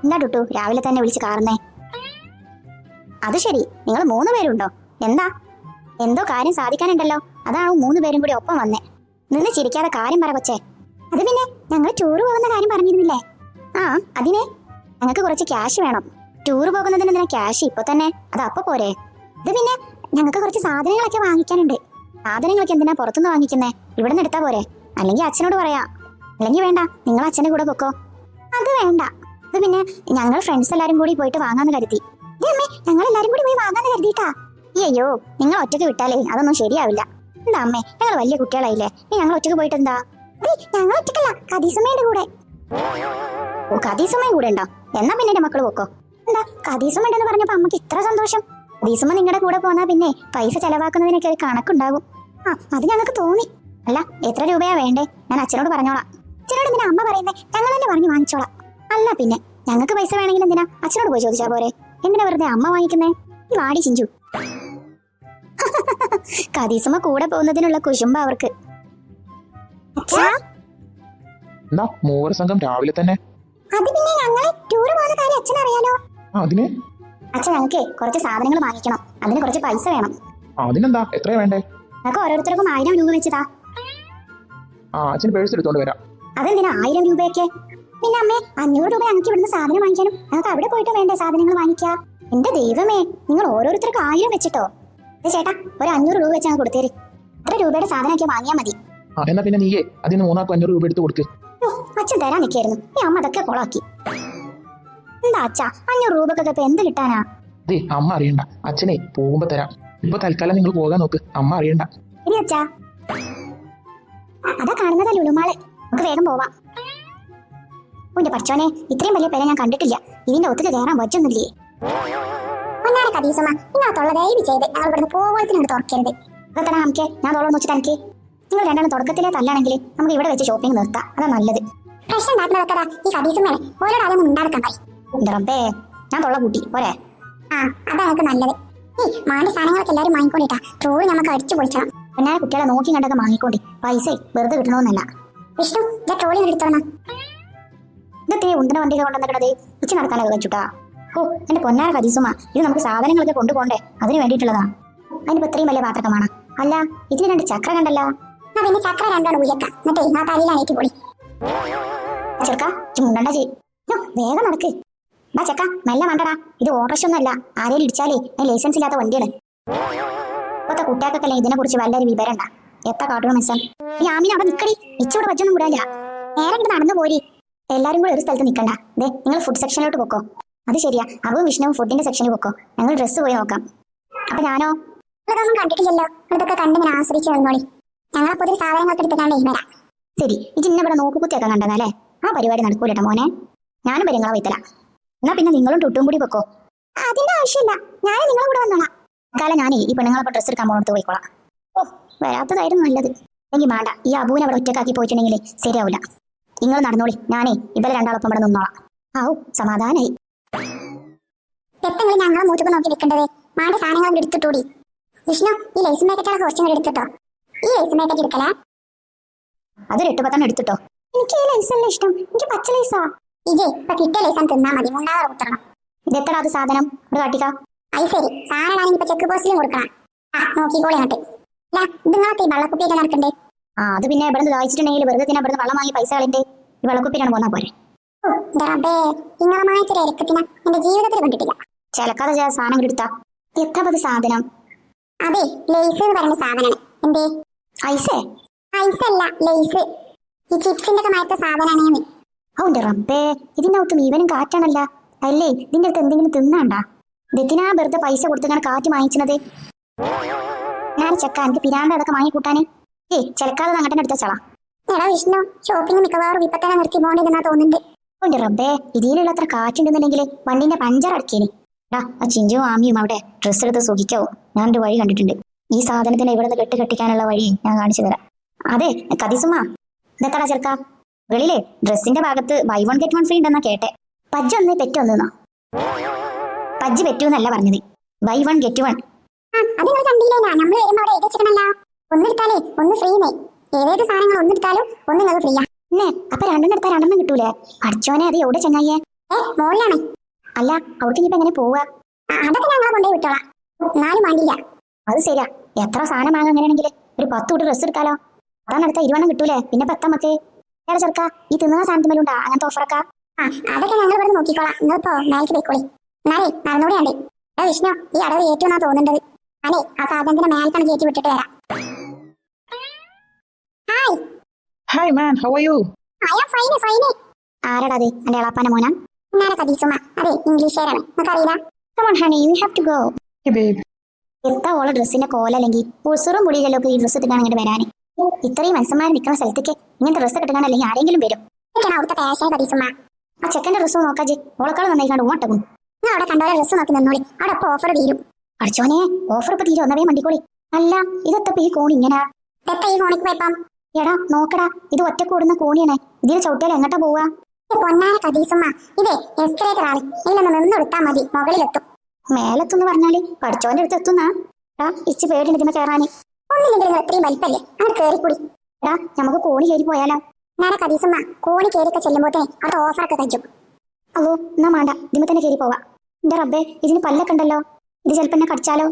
എന്താ ടുട്ടു രാവിലെ തന്നെ വിളിച്ച് കാറുന്നേ? അത് ശരി, നിങ്ങൾ 3 പേരുണ്ടോ? എന്താ? എന്തോ കാര്യം സാധിക്കാനുണ്ടല്ലോ, അതാണ് 3 പേരും കൂടി ഒപ്പം വന്നേ. നിന്ന് ചിരിക്കാതെ കാര്യം പറ കൊച്ചേ. അത് പിന്നെ ഞങ്ങൾ ടൂർ പോകുന്ന കാര്യം പറഞ്ഞിരുന്നില്ലേ? ആ, അതിനെ ഞങ്ങൾക്ക് കുറച്ച് ക്യാഷ് വേണം. ടൂർ പോകുന്നതിന് എന്തിനാ ക്യാഷ് ഇപ്പൊ തന്നെ? അത് അപ്പൊ പോരെ? ഇത് പിന്നെ ഞങ്ങൾക്ക് കുറച്ച് സാധനങ്ങളൊക്കെ വാങ്ങിക്കാനുണ്ട്. സാധനങ്ങളൊക്കെ എന്തിനാ പുറത്തുനിന്ന് വാങ്ങിക്കുന്നേ? ഇവിടെ നിന്ന് എടുത്താ പോരെ? അല്ലെങ്കിൽ അച്ഛനോട് പറയാ. അല്ലെങ്കിൽ വേണ്ട, നിങ്ങൾ അച്ഛൻ്റെ കൂടെ പൊക്കോ. അത് വേണ്ട, അത് പിന്നെ ഞങ്ങൾ ഫ്രണ്ട്സ് എല്ലാരും കൂടി പോയിട്ട് വാങ്ങാന്ന് കരുതി. ഞങ്ങൾ എല്ലാരും കൂടി പോയി വാങ്ങാന്ന് കരുതിട്ടാ. അയ്യോ, നിങ്ങൾ ഒറ്റയ്ക്ക് വിട്ടാലേ അതൊന്നും ശരിയാവില്ല. എന്താ അമ്മേ, ഞങ്ങൾ വലിയ കുട്ടികളായില്ലേ, ഞങ്ങൾ ഒറ്റയ്ക്ക് പോയിട്ട് എന്താ? ഞങ്ങൾ ഒറ്റക്കല്ല, കദീസുമ്മയുടെ കൂടെ. ഓ, കദീസുമ്മയും കൂടെ ഉണ്ടോ? എന്നാ പിന്നെ എന്റെ മക്കള് പോക്കോ. എന്താ കദീസുമ്മ ഉണ്ടെന്ന് പറഞ്ഞപ്പോ അമ്മക്ക് ഇത്ര സന്തോഷം? കദീസുമ്മ നിങ്ങളുടെ കൂടെ പോന്നാ പിന്നെ പൈസ ചെലവാക്കുന്നതിനൊക്കെ ഒരു കണക്കുണ്ടാകും. ആ, അത് ഞങ്ങൾക്ക് തോന്നി. അല്ല, എത്ര രൂപയാ വേണ്ടേ? ഞാൻ അച്ഛനോട് പറഞ്ഞോളാം. അച്ഛനോട് എന്തിനാ അമ്മ പറയുന്നേ? ഞങ്ങൾ തന്നെ പറഞ്ഞു വാങ്ങിച്ചോളാം. അല്ല പിന്നെ ഞങ്ങൾക്ക് പൈസ വേണമെങ്കിൽ എന്തിനാ അച്ഛനോട് പോയി ചോദിച്ചാ പോരെ? എന്തിനാ വെറുതെ അമ്മ വാങ്ങിക്കുന്നേ? ഈ വാടി ചിഞ്ചു. കദീസുമ്മ കൂടെ പോകുന്നതിനുള്ള കുശുമ്പ അവർക്ക്. എന്താ മൂവർ സംഘം രാവിലെ തന്നെ? അത് പിന്നെ ഞങ്ങളെ ടൂർ പോകുന്ന കാര്യം അച്ഛൻ അറിയാലോ. അതിന് അച്ഛൻ ഞങ്ങൾക്ക് കുറച്ച് സാധനങ്ങൾ വാങ്ങിക്കണം, അതിന് കുറച്ച് പൈസ വേണം. അതിനെന്താ, എത്രയാ വേണ്ടേ? ഞങ്ങൾക്ക് ഓരോരുത്തർക്കും 1000 രൂപ വെച്ചതാ. അച്ഛൻ പേഴ്സ് എടുത്തോണ്ട് വരാം. അതെന്തിനാ 1000 രൂപയൊക്കെ? പിന്നെ അമ്മേ, 500 രൂപ ഞങ്ങൾക്ക് ഇവിടുന്ന് സാധനം വാങ്ങിക്കാനും ഞങ്ങൾക്ക് അവിടെ പോയിട്ട് വേണ്ടേ സാധനങ്ങൾ വാങ്ങിക്കാ? എന്റെ ദൈവമേ, നിങ്ങൾ ഓരോരുത്തർക്കും 1000 വെച്ചിട്ടോ? ചേട്ടാ, ഒരു 500 രൂപ വെച്ച് ഞങ്ങൾ കൊടുത്തേര്. എത്ര രൂപയുടെ സാധനമൊക്കെ വാങ്ങിയാ മതി. എന്നാ പിന്നെ നീയേ അതിന് 300 രൂപ എടുത്ത് കൊടുക്ക്. അച്ഛൻ തരാൻ നിൽക്കായിരുന്നു, ഈ അമ്മ അതൊക്കെ കൊളാക്കി. എന്താ അച്ഛാ, 500 രൂപക്കൊക്കെ ഇപ്പൊ എന്ത് കിട്ടാനാ? അതെ, അമ്മ അറിയണ്ട, അച്ഛനെ പോകുമ്പോ തരാം. ഇപ്പൊ തൽക്കാലം നിങ്ങൾ പോകാൻ നോക്ക്, അമ്മ അറിയണ്ട. ഇനി അച്ഛാ, അതാ കാണുന്നതാ ലുലുമാള്, നമുക്ക് വേഗം പോവാം. ഉന്റെ പഠിച്ചോനെ, ഇത്രയും വലിയ പേരെ ഞാൻ കണ്ടിട്ടില്ല. ഇതിന്റെ ഒത്തുക്ക് കയറാൻ പറ്റുന്നില്ലേ? കദീസുമ്മ, ഇങ്ങനത്തുള്ള ദയവ് ചെയ്ത് ഞങ്ങൾ ഇവിടുന്ന് പോകത്തിനോട് തുറക്കരുത്. അതൊക്കെ നമുക്ക് ഞാൻ തോളം വെച്ചിട്ട് എനിക്ക് നിങ്ങൾ രണ്ടാളും തുടക്കത്തിലെ തല്ലാണെങ്കിൽ നമുക്ക് ഇവിടെ വെച്ച് ഷോപ്പിംഗ് നിർത്താം, അതാ നല്ലത്. പ്രശ്നം ഉണ്ടാക്കുന്നതൊക്കെ ഈ കദീസുമ്മേനെ ഓരോ അതൊന്നും ഉണ്ടാക്കാനായി. റബ്ബേ, ഞാൻ തൊള്ള കൂട്ടി പോരെ? ആ, അതാ നമുക്ക് നല്ലത്. ഈ മാന്റെ സാധനങ്ങളൊക്കെ എല്ലാവരും വാങ്ങിക്കൊണ്ടിട്ടാ ട്രോള് നമുക്ക് അടിച്ചു പൊളിച്ചണം. പിന്നെ കുട്ടികളെ നോക്കി കണ്ടൊക്കെ വാങ്ങിക്കൊണ്ടി, പൈസ വെറുതെ കിട്ടണമെന്നല്ല. വിഷ്ണു, ഞാൻ ട്രോളി എടുത്തോണം. ഇതൊക്കെ ഉണ്ടന വണ്ടികൾ കൊണ്ടുവന്നിട്ടത് ഇച്ച് നടക്കാനൊക്കെ വെച്ചുട്ടാ. ഓ, എന്റെ പൊന്നാര കദീസുമ്മ, ഇത് നമുക്ക് സാധനങ്ങളൊക്കെ കൊണ്ടുപോണ്ടേ, അതിന് വേണ്ടിയിട്ടുള്ളതാ. അതിനിപ്പോ ഇത്രയും വലിയ പാത്രമാണ്. അല്ല, ഇതിന് 2 ചക്ര കണ്ടല്ലോ. ആ, പിന്നെ ചക്ര 2 ഉയക്കാം, എന്നിട്ട് ആ തലയിലാണേറ്റ് പൊളി. ചെറുക്ക, മുണ്ടണ്ട വേഗം നടക്ക്. ബാ ചെക്ക, മെല്ലെ വേണ്ടടാ, ഇത് ഓട്ടോറിക്ഷ ഒന്നുമല്ല. ആരെയും ഇടിച്ചാലേ ലൈസൻസ് ഇല്ലാത്ത വണ്ടിയാണ്. ഇപ്പത്തെ കുട്ടികൾക്കൊക്കെ ഇതിനെ കുറിച്ച് വല്ലൊരു വിവരണ്ട. എത്ര കാട്ടണം മെസ്സൻ. ഈ ആമീൻ അവിടെ നിക്കടി, ഇച്ചിവിടെ വച്ചൊന്നും കൂടാല്ല. നേരെ ഇങ്ങോട്ട് നടന്നു പോരി. എല്ലാരും കൂടെ ഒരു സ്ഥലത്ത് നിൽക്കണ്ട. ദേ, നിങ്ങൾ ഫുഡ് സെക്ഷനിലോട്ട് പോക്കോ. അത് ശരിയാ, അറുപതും വിഷ്ണുവും ഫുഡിന്റെ സെക്ഷനിൽ പോക്കോ. ഞങ്ങൾ ഡ്രസ്സ് പോയി നോക്കാം. അപ്പൊ ഞാനോ? അതൊന്നും കണ്ടിട്ടില്ലല്ലോ, ഇതൊക്കെ കണ്ടിങ്ങനെ ആസ്വദിച്ച് വന്നോളി. ഞങ്ങളെ പുതിയ സാധനങ്ങളൊക്കെ എടുത്തിട്ടാണ്ടേ വരാം. ശരി, ഈ ചിന്ന ഇവിടെ നോക്കുകുത്തിയൊക്കെ കണ്ടതല്ലേ? ആ പരിപാടി നടക്കൂലട്ടോ മോനെ, ഞാനും പെരുങ്ങളെ വൈത്തല. എന്നാ പിന്നെ നിങ്ങളും ടുട്ടും കൂടി വെക്കോ. അതിന്റെ ആവശ്യമില്ല, ഞാൻ നിങ്ങളെ കൂടെ വന്നോളാം. കാലം ഞാനേ ഈ പെണ്ണുങ്ങളെ ഡ്രസ്സ് എടുക്കാൻ പോകത്ത് പോയിക്കോളാം. ഓ, വരാത്തതായിരുന്നു നല്ലത്. എങ്കിൽ വേണ്ട, ഈ അബൂനെ അവിടെ ഒറ്റക്കാക്കി പോയിട്ടുണ്ടെങ്കിൽ ശരിയാവില്ല. നിങ്ങൾ നടന്നോളി, ഞാനേ ഇവരെ രണ്ടാളൊപ്പം ഇവിടെ നിന്നോളാം. ആവു, സമാധാനായി. എത്തെങ്കിലും ഞങ്ങളെ മൂത്തുക്ക് നോക്കി നിൽക്കേണ്ടത്, മാന്റെ സാധനങ്ങൾ എടുത്തിട്ടൂടി. വിഷ്ണു, ഈ ലൈസ് മേക്കറ്റുള്ള കോസ്റ്റ്യൂം എടുത്തിട്ടോ. ഈ ലൈസ് മേക്കറ്റ് എടുക്കലേ? അതൊരു 8-10 എടുത്തിട്ടോ. എനിക്ക് ഈ ലൈസ് അല്ല ഇഷ്ടം, എനിക്ക് പച്ച ലൈസാ. ഇജേ, ഇപ്പൊ കിട്ടിയ ലൈസാൻ തിന്നാ മതി, മുണ്ടാതെ കുത്തണം. ഇതെത്തടാ അത് സാധനം, ഒരു കാട്ടിക്ക. അത് ശരി, സാധനം ഇപ്പൊ ചെക്ക് പോസ്റ്റിലും കൊടുക്കണം. ആ, നോക്കിക്കോളി അങ്ങോട്ട്. അല്ല, ഇത് നിങ്ങളൊക്കെ ഈ വെള്ളക്കുപ്പിയൊക്കെ നടക്കണ്ടേ? ആ, അത് പിന്നെ ഇവിടെ വായിച്ചിട്ടുണ്ടെങ്കിൽ വെറുതെ തന്നെ ഇവിടെ വെള്ളം വാങ്ങി പൈസ കളയണ്ടേ? ഈ വെള്ളക്കുപ്പിയാണ് പോന്നാ പോരെ. നിങ്ങളെ മായച്ചൊരു ഇരക്കത്തിന എന്റെ ജീവിതത്തിൽ കണ്ടിട്ടില്ല. ചിലക്കാതെ സാധനം എടുത്താ എത്ര സാധനം? അതെ, ലേസ് എന്ന് പറയുന്ന സാധനമാണ്. എന്തേ? ഐസേ? ഐസല്ല, ലേസ്. ഈ ചിപ്സിന്റെ ഒക്കെ മാറ്റ സാധനമാണ്. അവന്റെ റബ്ബേ, ഇതിന്റെ അകത്ത് ഈവനും കാറ്റാണല്ല. അല്ലേ, ഇതിന്റെ അടുത്ത് എന്തെങ്കിലും തിന്നാണ്ടാ? ഇതെത്തിനാ വെറുതെ പൈസ കൊടുത്തിങ്ങനെ കാറ്റ് വാങ്ങിച്ചത്? ഞാൻ ചെക്ക, എനിക്ക് പിരാണ്ട് അതൊക്കെ വാങ്ങിക്കൂട്ടാന്. ചിലക്കാതെ അങ്ങോട്ടെ എടുത്തച്ചാളാ. എടാ വിഷ്ണു, ഷോപ്പിംഗ് മിക്കവാറും ഇപ്പൊ തന്നെ നിർത്തി പോകേണ്ടെന്നാ തോന്നുന്നുണ്ട്. അവന്റെ റബ്ബേ, ഇതിലുള്ള അത്ര കാറ്റുണ്ടെന്നുണ്ടെങ്കിൽ വണ്ടിന്റെ പഞ്ചർ അടക്കേനി. ആ ചിഞ്ചും ആമിയും അവിടെ ഡ്രസ്സ് എടുത്ത് സുഖിക്കാവോ. ഞാനൊരു വഴി കണ്ടിട്ടുണ്ട്. ഈ സാധനത്തിന് ഇവിടെ നിന്ന് കെട്ടിക്കാനുള്ള വഴി ഞാൻ കാണിച്ചു തരാം. അതെ കദീസുമ്മ, ഇതെത്തടാ ചെറുക്ക, വെളിയിലെ ഡ്രസ്സിന്റെ ഭാഗത്ത് ബൈ 1 get 1 ഫ്രീ ഉണ്ടെന്നാ കേട്ടെ. പജ്ജ ഒന്ന് പെറ്റൊന്നാ? പജ്ജ് പെറ്റൂന്നല്ല പറഞ്ഞത്, ബൈ 1 get 1. ഒന്നെടുത്താലേ ഒന്ന് ഫ്രീ. ഏതേത് സാധനങ്ങൾ ഒന്നെടുത്താലും ഒന്ന് ഫ്രീയാ. പിന്നെ അപ്പൊ രണ്ടെണ്ണം എടുത്താൽ രണ്ടെണ്ണം കിട്ടൂലേ? പഠിച്ചോനെ അത് എവിടെ ചെങ്ങായിയെ? മോളിലാണ്. അല്ല അവിടേക്ക് ഇനിയിപ്പോ എങ്ങനെ പോവുക? അതൊക്കെ ഞങ്ങളെ കൊണ്ടുപോയി വിട്ടോളാം. എന്നാലും വേണ്ടില്ല. അത് ശരിയാ, എത്ര സാധനം വാങ്ങാൻ അങ്ങനെയാണെങ്കിൽ ഒരു 10 കൂട്ടി ഡ്രസ്സ് എടുക്കാലോ. അതാണ് അടുത്ത 20 കിട്ടൂലേ? പിന്നെ 10 നമുക്ക് ഏറെ ചെറുക്ക ഈ തിന്നുന്ന സാധനത്തിലുണ്ടാ അങ്ങനത്തെ ഓഫറൊക്കെ? അതൊക്കെ ഞങ്ങൾ ഇവിടെ നോക്കിക്കോളാം. നിങ്ങളിപ്പോ മേലേക്ക് പോയിക്കോളി. എന്നാലേ നടന്നൂടെയാണ്ടേ. വിഷ്ണു ഈ അടവ് ഏറ്റുന്നാ തോന്നുന്നത്. അല്ലേ ആ സാധനത്തിന്റെ മേൽക്കാണ് കയറ്റി വിട്ടിട്ട് വരാം. Hi. Hi man, how are you? Fine. ആരടാ അത്? എന്റെ എളാപ്പാന്റെ മോനാ? ഞാനെ കദീസുമ. അതെ ഇംഗ്ലീഷുകാരാണ്, നിനക്കറിയില്ല? Come on honey, you have to go. Hey babe. എത്താ ഓളെ ഡ്രസ്സിന്റെ കോലല്ലെങ്കിൽ ഉൾസുറും പുളിയിലല്ലോ ഈ ഡ്രസ്സ് ഇട്ടിട്ടാണ് ഇങ്ങോട്ട് വരാന്. ഇത്രയും മനുഷ്യന്മാർ നിൽക്കുന്ന സ്ഥലത്തേക്ക് ഇങ്ങനത്തെ ഡ്രസ്സ് കിട്ടണം അല്ലെങ്കിൽ ആരെങ്കിലും വരും. അവിടുത്തെ പേശ കദീസുമ. ആ ചെക്കന്റെ ഡ്രസ്സ് നോക്കാജി, ഓളക്കാൾ നന്നായിക്കാണ്ട് ഓട്ടക്കും. ഞാൻ അവിടെ കണ്ടോലെ ഡ്രസ്സ് നോക്കി നിന്നോളി, അവിടെ ഇപ്പൊ ഓഫർ തീരും. അടിച്ചോനെ ഓഫർ ഇപ്പൊ തീരും, ഒന്നവേ മണ്ടിക്കോളി. അല്ല ഇതെത്തപ്പ ഈ കോണി ഇങ്ങനെ? ഈ കോണിക്ക് പോയപ്പം എടാ നോക്കടാ, ഇത് ഒറ്റ കൂടുന്ന കോണിയാണ്. ഇതിന് ചവിട്ടിയാൽ എങ്ങോട്ടാ പോവാ? പൊന്നാര കദീസുമ്മ, ഇതേ എസ്കലേറ്റർ ആണ്. ഇതിലൊന്ന് നിന്നെടുത്താൽ മതി, മുകളിലെത്തും. മേലെത്തുന്ന് പറഞ്ഞാല് പഠിച്ചോന്റെ അടുത്ത് എത്തുന്നാ? ഇച്ച് പേടിണ്ട് ഇതിനെ കയറാന്. ഒന്നില്ലെങ്കിൽ എത്രയും വലിപ്പല്ലേ, അങ്ങനെ കയറിക്കൂടി. എടാ നമുക്ക് കോണി കയറി പോയാലോ? നേരെ കദീസുമ്മ, കോണി കയറിയൊക്കെ ചെല്ലുമ്പോഴത്തേ അത് ഓഫറൊക്കെ കഴിച്ചു. അല്ലോ എന്നാ വേണ്ട, ഇതിമ തന്നെ കയറി പോവാ. എന്റെ റബ്ബേ, ഇതിന് പല്ലൊക്കെ ഉണ്ടല്ലോ, ഇത് ചിലപ്പോ എന്നെ കടിച്ചാലോ?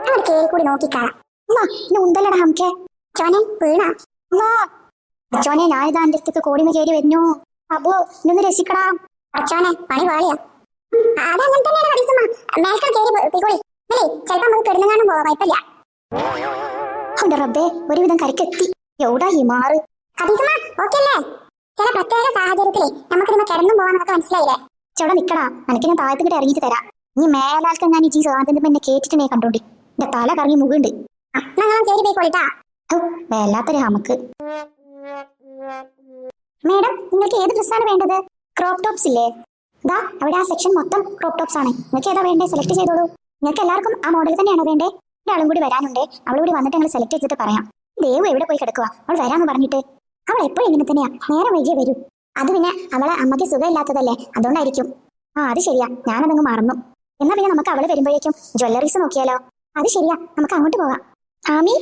അങ്ങനെ കയറിക്കൂടി നോക്കിക്കാളാം. ഇന്ന് ഉന്തല്ലടാ ഹംക്കെ. ചോനെ വീണ അച്ചോനെ, ഞാനിതാ എന്റെ അടുത്തേക്ക് കോടിമ കയറി വരുന്നു. അപ്പോ ഇന്നൊന്ന് രസിക്കടാ. അച്ചോനെ പണി പാളിയാ. അതങ്ങനെ തന്നെയാണ് കദീസുമ്മ, മേൽക്കാൻ കയറി പോയിക്കോളി. അല്ലേ ചിലപ്പോ നമുക്ക് കിടന്നെങ്ങാനും പോവാം, കുഴപ്പമില്ല. അവന്റെ റബ്ബേ, ഒരുവിധം കരക്കെത്തി. എവിടാ ഈ മാറ്? കദീസുമ്മ ഓക്കെ അല്ലേ? ചില പ്രത്യേക സാഹചര്യത്തിലേ നമുക്ക് ഇതിനെ കിടന്നും പോവാന്നൊക്കെ മനസ്സിലായില്ലേ? ചെവിടെ നിക്കടാ, എനിക്ക് ഞാൻ താഴത്തേക്കിട്ട് ഇറങ്ങിയിട്ട് തരാം. ഇനി മേലാൽക്ക് ഞാൻ ഈ സാധനത്തിന് എന്നെ കേട്ടിട്ടുണ്ടേ കണ്ടോണ്ട് എന്റെ തല കറങ്ങി മുകുണ്ട്. ഞങ്ങളും കയറി പോയിക്കോളിട്ടാ. വല്ലാത്തൊരു നമുക്ക്. മേഡം നിങ്ങൾക്ക് ഏത് ഡ്രസ്സാണ് വേണ്ടത്? ക്രോപ്പ് ടോപ്സ് ഇല്ലേ? ഇതാ അവിടെ ആ സെക്ഷൻ മൊത്തം ക്രോപ്പ് ടോപ്സ് ആണ്. നിങ്ങൾക്ക് ഏതാ വേണ്ടേ സെലക്ട് ചെയ്തോളൂ. നിങ്ങൾക്ക് എല്ലാവർക്കും ആ മോഡൽ തന്നെയാണോ വേണ്ടേ? ഒരാളും കൂടി വരാനുണ്ട്, അവൾ കൂടി വന്നിട്ട് ഞങ്ങൾ സെലക്ട് ചെയ്തിട്ട് പറയാം. ദേവു എവിടെ പോയി കിടക്കുക? അവൾ വരാന്ന് പറഞ്ഞിട്ട്. അവൾ എപ്പോഴും ഇങ്ങനെ തന്നെയാ, നേരം വൈകിയേ വരൂ. അത് പിന്നെ അവളെ അമ്മയ്ക്ക് സുഖമില്ലാത്തതല്ലേ, അതുകൊണ്ടായിരിക്കും. അത് ശരിയാ, ഞാനതങ്ങ് മറന്നു. എന്നാ പിന്നെ നമുക്ക് അവള് വരുമ്പോഴേക്കും ജ്വല്ലറീസ് നോക്കിയാലോ? അത് ശരിയാ, നമുക്ക് അങ്ങോട്ട് പോവാം. ആമി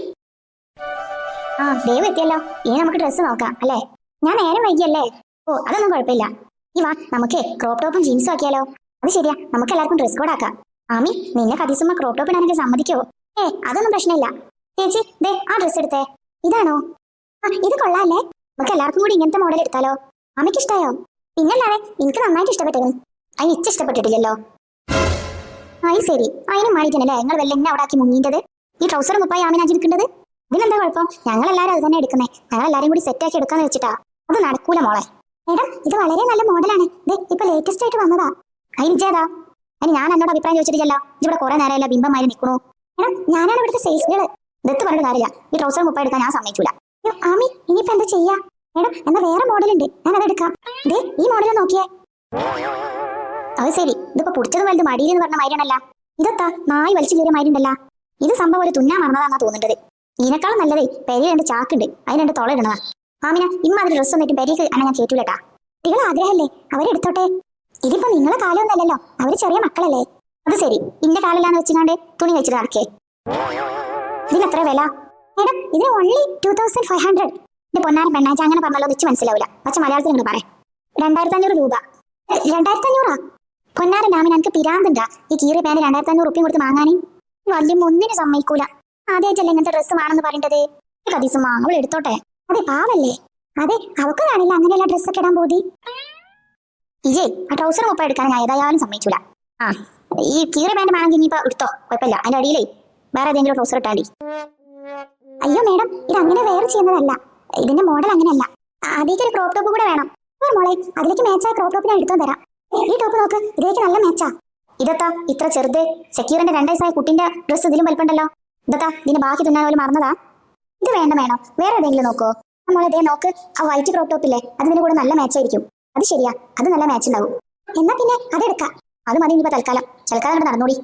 ദേവ് എത്തിയല്ലോ, ഇനി നമുക്ക് ഡ്രസ്സ് നോക്കാം അല്ലേ? ഞാൻ നേരം വൈകിയല്ലേ? ഓ അതൊന്നും കുഴപ്പമില്ല. ഈ വാ, നമുക്ക് ക്രോപ്പ് ടോപ്പും ജീൻസും ആക്കിയാലോ? അത് ശരിയാ, നമുക്ക് എല്ലാവർക്കും ഡ്രസ് കോഡ് ആക്കാം. ആമി നിന്നെ കദീസുമ്മ ക്രോപ്പ് ടോപ്പ് ഇടാനൊക്കെ സമ്മതിക്കോ? അതൊന്നും പ്രശ്നമില്ല. ചേച്ചി ദേ ആ ഡ്രസ് എടുത്തേ. ഇതാണോ? ഇത് കൊള്ളാല്ലേ? നമുക്ക് എല്ലാവർക്കും കൂടി ഇങ്ങനത്തെ മോഡൽ എടുത്താലോ? ആമിക്ക് ഇഷ്ടായോ? പിന്നല്ലാതെ എനിക്ക് നന്നായിട്ട് ഇഷ്ടപ്പെട്ടു. അതിന് ഇച്ച ഇഷ്ടപ്പെട്ടിട്ടില്ലല്ലോ. അത് ശരി, അതിനും മാറിയിട്ടല്ലേ നിങ്ങൾ വല്ല എന്നെ അവിടെ ആക്കി മുങ്ങിൻ്റെത്? ഈ ട്രൗസറും കുപ്പായി ആമിനാജി എടുക്കേണ്ടത്? ഇതിനെന്താ കുഴപ്പം? ഞങ്ങളെല്ലാരും അത് തന്നെ എടുക്കുന്നേ. ഞങ്ങളെല്ലാരും കൂടി സെറ്റ് ആക്കി എടുക്കാന്ന് വെച്ചിട്ടാ. അത് നടക്കൂല മോളെ. മേഡം ഇത് വളരെ നല്ല മോഡലാണ്, ഇത് ഇപ്പൊ ലേറ്റസ്റ്റ് ആയിട്ട് വന്നതാ. അതിനിച്ചേതാ? അതിന് ഞാൻ എന്നോട് അഭിപ്രായം ചോദിച്ചിട്ടില്ലല്ലോ. ഇവിടെ കുറെ നേരമല്ല ബിംബമായി നിൽക്കണു. മേഡം ഞാനാണ് ഇവിടുത്തെ സെയിൽസ് ഗേള്. ഇതെത്ത് പറഞ്ഞിട്ട് കാര്യമില്ല, ഈ ട്രൗസറും കുപ്പായി എടുക്കാൻ ഞാൻ സമ്മതിച്ചൂല. ആമി ഇനിയിപ്പോ എന്താ ചെയ്യാ? മേഡം എന്നാ വേറെ മോഡൽ ഉണ്ട്, ഞാൻ അതെടുക്കാം. ദേ ഈ മോഡൽ നോക്കിയേ. അത് ശരി, ഇതിപ്പോ പിടിച്ചത് വലുത് മടിയിൽ എന്ന് പറഞ്ഞ മാതിരിയാണല്ല. ഇതെത്താ നായി വലിച്ചു കയറിയ മാതിരിണ്ടല്ല. ഇത് സംഭവം ഒരു തുന്നാൻ മറന്നതാന്നാ തോന്നുന്നത്. ഇതിനേക്കാളും നല്ലതേ പെരിയ 2 ചാക്കുണ്ട്, അതിന് 2 തുള ഇടണതാ. ആമിന ഇമ്മാതിരി ഡ്രസ്സ് ഒന്നിട്ട് പെരിയക്ക് അന്നെ ഞാൻ കേട്ടൂലട്ടാ. കുട്ടികൾ ആഗ്രഹമല്ലേ, അവരെടുത്തോട്ടെ. ഇതിപ്പോ നിങ്ങളെ കാലമൊന്നല്ലല്ലോ, അവര് ചെറിയ മക്കളല്ലേ. അത് ശരി, ഇന്റെ കാലില്ലാന്ന് വെച്ചിങ്ങാണ്ട് തുണി വെച്ചിട്ട് നടക്കേ. ഇതിനെത്ര വില? മേഡം ഇതിന് ഓൺലി 2500. എന്റെ പൊന്നാരം പെണ്ണാഴ്ച അങ്ങനെ പറഞ്ഞാലോ വെച്ച് മനസ്സിലാവില്ല. പക്ഷെ മലയാളത്തിൽ നിങ്ങൾ പറയാം. 2500 രൂപ. 2500? പൊന്നാരൻ ആമിന എനിക്ക് പിരാന്തുണ്ടാ ഈ കീറിയ പാന്റ് 2500 റുപ്യം കൊടുത്ത് വാങ്ങാന്? വലിയ ഒന്നിനും സമ്മതിക്കൂല. ആദ്യമായിട്ടല്ലേ ഇങ്ങനത്തെ ഡ്രസ്സ് വേണമെന്ന് പറയേണ്ടത്. കദീസുമ്മ അവൾ എടുത്തോട്ടെ. അതെ പാവല്ലേ. അതെ അവക്ക് കാണില്ല അങ്ങനെയുള്ള ഡ്രസ്സൊക്കെ ഇടാൻ പോതി. ഇജേ ആ ട്രൗസർ മുപ്പ എടുക്കാൻ ഞാൻ ഏതായാലും സമ്മതിച്ചൂല. ഈ കീറിയ പാന്റ് വേണമെങ്കിൽ ഇനിയിപ്പോ എടുത്തോ, കുഴപ്പമില്ല. അതിന്റെ അടിയിലേ വേറെ ഏതെങ്കിലും ട്രൗസർ ഇട്ടാണ്ടി. അയ്യോ മേഡം ഇത് അങ്ങനെ വേറെ ചെയ്യുന്നതല്ല, ഇതിന്റെ മോഡൽ അങ്ങനെയല്ല. ആദ്യത്തെ ഒരു ക്രോപ്പ് ടോപ്പ് കൂടെ വേണം. മോളെ അതിലേക്ക് മാച്ചായ ക്രോപ്പ് ടോപ്പ് ഞാൻ എടുത്തോ തരാം. ഈ ടോപ്പ് നോക്ക്, ഇതിലേക്ക് നല്ല മാച്ചാ. ഇതെത്താ ഇത്ര ചെറുത്? സെക്യൂറിന്റെ 2 വയസ്സായ കുട്ടിന്റെ ഡ്രസ്സ് ഇതിലും വലിപ്പുണ്ടല്ലോ. ഇതെത്താ ഇതിന്റെ ബാക്കി തുന്നാൻ പോലും മറന്നതാ. ഇത് വേണ്ട വേറെ ഏതെങ്കിലും നോക്കോ? നമ്മളെ ഇതേ നോക്ക്, ആ വൈറ്റ് ക്രോപ്പ് ടോപ്പില്ലേ, അതിന്റെ കൂടെ നല്ല മാച്ചായിരിക്കും. അത് ശരിയാ, അത് നല്ല മാച്ച് ഉണ്ടാവും. എന്നാ പിന്നെ അതെടുക്കാം. അത് മതി ഇനിയിപ്പോ തൽക്കാലം നടന്നോടി.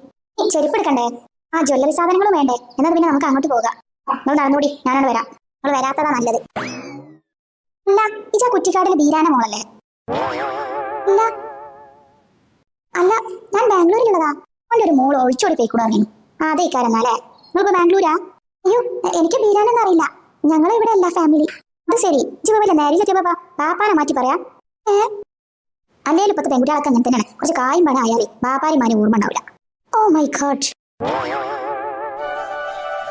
ചെരുപ്പ് എടുക്കണ്ടേ? ആ ജ്വല്ലറി സാധനങ്ങളും വേണ്ടേ? എന്നാൽ പിന്നെ നമുക്ക് അങ്ങോട്ട് പോകാം. നിങ്ങൾ നടന്നോടി, ഞാനോട് വരാം. നിങ്ങൾ വരാത്തതാ നല്ലത്. അല്ല ഇജാ കുറ്റിക്കാടിലെ ബീരാന മോളല്ലേ? അല്ല അല്ല ഞാൻ ബാംഗ്ലൂരിലുള്ളതാ. അവന്റെ ഒരു മോള് ഒഴിച്ചോടി പോയിക്കൂടെ പറഞ്ഞു. അതേ ഇക്കാരെന്നാലേ. നിങ്ങളിപ്പോ ബാംഗ്ലൂരാ? അയ്യോ എനിക്ക് ബീരാനൊന്നും അറിയില്ല, ഞങ്ങൾ ഇവിടെ അല്ല ഫാമിലി. അത് ശരി ജീവല്ല നേരിലെത്തിയ ബാപ്പാനെ മാറ്റി പറയാ. അല്ലേലും ഇപ്പത്തെ പെൺകുട്ടികളൊക്കെ അങ്ങനെ തന്നെയാണ്. കുറച്ച് കായും പണം ആയാലേ ബാപ്പാരിമാരെ ഓർമ്മ ഉണ്ടാവില്ല. ഓ മൈ ഗോഡ്,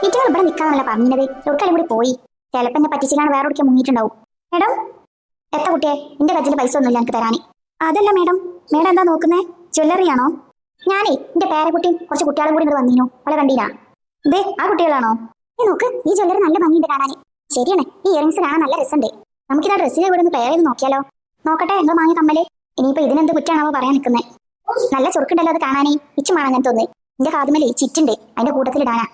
ഇറ്റങ്ങൾ ഇവിടെ നിൽക്കാന്നല്ല പറഞ്ഞത്. എവിടെക്കാലും കൂടി പോയി. ചിലപ്പോ എന്നെ പറ്റിച്ചാണ് വേറെ എവിടേക്ക് മുങ്ങിയിട്ടുണ്ടാവും. മേഡം എത്ര കുട്ടിയെ, എന്റെ കയ്യിൽ പൈസ ഒന്നുമില്ല എനിക്ക് തരാന്. അതല്ല മേഡം, മേഡം എന്താ നോക്കുന്നേ? ജ്വല്ലറി ആണോ? ഞാനേ എന്റെ പേരക്കുട്ടിയും കുറച്ച് കുട്ടികളും കൂടി ഇവിടെ വന്നീനു. അവളെ കണ്ടീനാ? ഇതേ ആ കുട്ടികളാണോ? നോക്ക്, ഈ ജ്വല്ലറി നല്ല ഭംഗിയുണ്ട് കാണാന്. ശരിയാണ്, ഈ ഇയറിംഗ്സ് കാണാൻ നല്ല രസമുണ്ട്. നമുക്കിതാ ഡ്രസ്സിനെ ഇവിടെ നിന്ന് പെയർ ചെയ്ത് നോക്കിയാലോ? നോക്കട്ടെ എന്തോ വാങ്ങിയ കമ്മല്. ഇനിയിപ്പോ ഇതിനെന്ത് കുറ്റാണോ പറയാൻ നിൽക്കുന്നത്? നല്ല ചുരുക്കുണ്ടല്ലോ അത് കാണാനേ. ഇച്ചുമാണ് അങ്ങനെ തോന്നുന്നത്. എന്റെ കാതുമലേ ചിറ്റുണ്ട്, അതിന്റെ കൂട്ടത്തിലിടാനാ.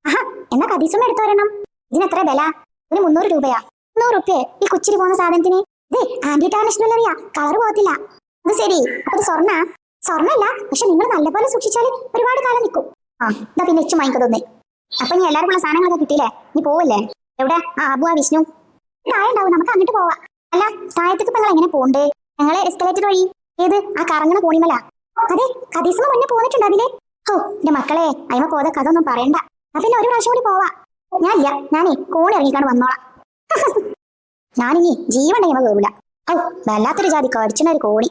ആഹാ, എന്നാ കതീസും എടുത്തു വരണം. ഇതിനെത്ര വില? ഇതിന് 300 രൂപയാ. 100 റുപ്യ ഈ കൊച്ചിരി പോകുന്ന സാധനത്തിന്? ഇതേ ആന്റി ടാനിഷ് ജ്വല്ലറിയാ, കളർ പോകത്തില്ല. അത് ശരി, അപ്പൊ ഇത് സ്വർണ്ണല്ല. പക്ഷെ നിങ്ങൾ നല്ലപോലെ സൂക്ഷിച്ചാൽ ഒരുപാട് കാലം നിൽക്കും. ആ ഇതാ പിന്നെ ഇച്ചു വാങ്ങിക്കോ തോന്നേ. അപ്പൊ നീ എല്ലാവർക്കുള്ള സാധനങ്ങളൊക്കെ കിട്ടിയില്ലേ? നീ പോവല്ലേ? എവിടെ ആ അബു ആ വിഷ്ണു? താഴെ ഉണ്ടാവും, നമുക്ക് അങ്ങോട്ട് പോവാം. അല്ല താഴത്തേക്ക് ഇപ്പൊ നിങ്ങൾ എങ്ങനെ പോണ്ടേ? ഞങ്ങളെ എസ്കലേറ്റർ വഴി. ഏത് ആ കറങ്ങണ കോണിമല? അതെ, കദീസമ്മ മുന്നേ പോന്നിട്ടുണ്ട് അതില്. ഓ എന്റെ മക്കളെ, അയിമ പോത കഥ ഒന്നും പറയണ്ട. പിന്നെ ഒരു പ്രാവശ്യം കൂടി പോവാ. ഞാനേ കോണി ഇറങ്ങിക്കാണ്ട് വന്നോളാം. ഞാനിനി ജീവൻ കഴിയുമ്പോ കേറില്ല. ഔ വല്ലാത്തൊരു ജാതി കടിച്ചിന ഒരു കോണി.